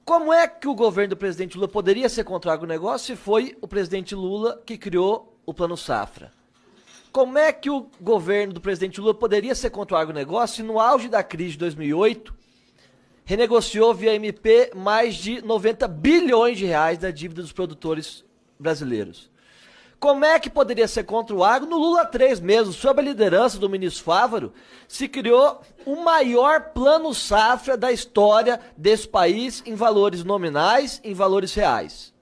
Como é que o governo do presidente Lula poderia ser contra o agronegócio se foi o presidente Lula que criou o Plano Safra? Como é que o governo do presidente Lula poderia ser contra o agronegócio se no auge da crise de 2008 renegociou via MP mais de 90 bilhões de reais da dívida dos produtores brasileiros? Como é que poderia ser contra o agro? No Lula 3 mesmo, sob a liderança do ministro Fávaro, se criou o maior plano safra da história desse país em valores nominais, em valores reais.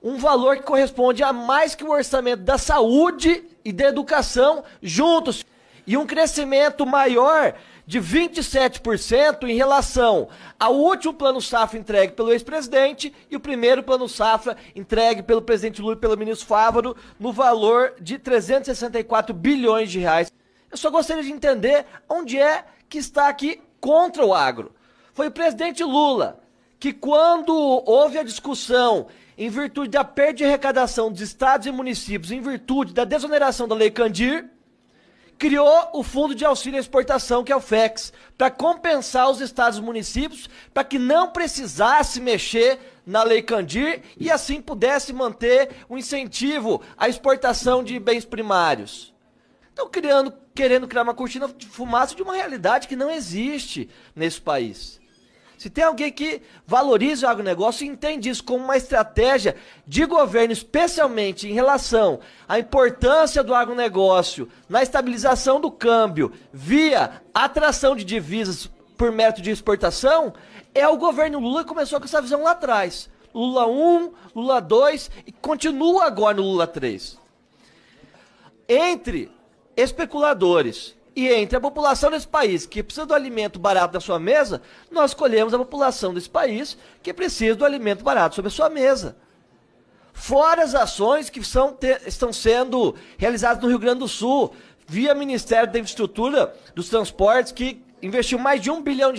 Um valor que corresponde a mais que o orçamento da saúde e da educação juntos. E um crescimento maior de 27% em relação ao último plano safra entregue pelo ex-presidente e o primeiro plano safra entregue pelo presidente Lula e pelo ministro Fávaro no valor de 364 bilhões de reais. Eu só gostaria de entender onde é que está aqui contra o agro. Foi o presidente Lula que, quando houve a discussão em virtude da perda de arrecadação dos estados e municípios, em virtude da desoneração da Lei Candir, criou o Fundo de Auxílio à Exportação, que é o FEX, para compensar os estados e municípios, para que não precisasse mexer na Lei Candir e assim pudesse manter o incentivo à exportação de bens primários. Estão querendo criar uma cortina de fumaça de uma realidade que não existe nesse país. Se tem alguém que valoriza o agronegócio e entende isso como uma estratégia de governo, especialmente em relação à importância do agronegócio na estabilização do câmbio via atração de divisas por método de exportação, é o governo Lula que começou com essa visão lá atrás. Lula 1, Lula 2 e continua agora no Lula 3. Entre especuladores e entre a população desse país, que precisa do alimento barato na sua mesa, nós escolhemos a população desse país, que precisa do alimento barato sobre a sua mesa. Fora as ações que estão sendo realizadas no Rio Grande do Sul, via Ministério da Infraestrutura dos Transportes, que investiu mais de R$1 bilhão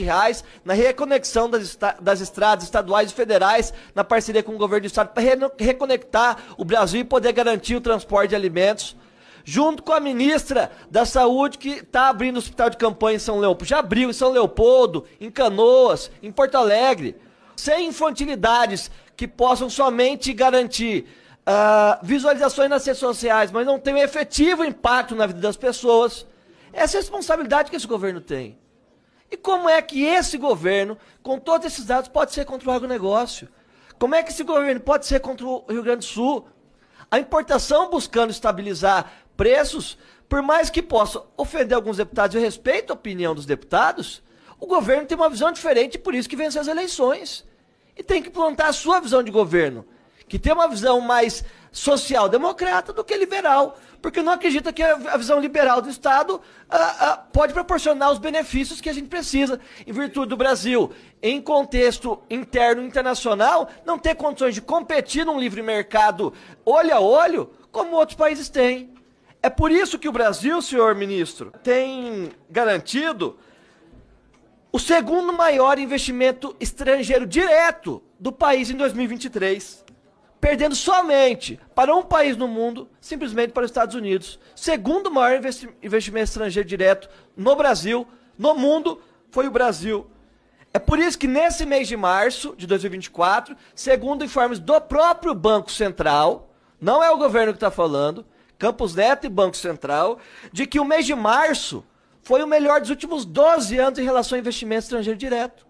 na reconexão das estradas estaduais e federais, na parceria com o governo do estado, para reconectar o Brasil e poder garantir o transporte de alimentos. Junto com a ministra da Saúde, que está abrindo o hospital de campanha em São Leopoldo. Já abriu em São Leopoldo, em Canoas, em Porto Alegre. Sem infantilidades que possam somente garantir visualizações nas redes sociais, mas não tem um efetivo impacto na vida das pessoas. Essa é a responsabilidade que esse governo tem. E como é que esse governo, com todos esses dados, pode ser contra o agronegócio? Como é que esse governo pode ser contra o Rio Grande do Sul? A importação buscando estabilizar preços, por mais que possa ofender alguns deputados, eu respeito a opinião dos deputados, o governo tem uma visão diferente e por isso que venceu as eleições. E tem que plantar a sua visão de governo, que tem uma visão mais social-democrata do que liberal, porque não acredita que a visão liberal do Estado pode proporcionar os benefícios que a gente precisa, em virtude do Brasil, em contexto interno e internacional, não ter condições de competir num livre mercado olho a olho, como outros países têm. É por isso que o Brasil, senhor ministro, tem garantido o segundo maior investimento estrangeiro direto do país em 2023. Perdendo somente para um país no mundo, simplesmente para os Estados Unidos. Segundo maior investimento estrangeiro direto no Brasil, no mundo, foi o Brasil. É por isso que nesse mês de março de 2024, segundo informes do próprio Banco Central, não é o governo que está falando, Campos Neto e Banco Central, de que o mês de março foi o melhor dos últimos 12 anos em relação ao investimento estrangeiro direto.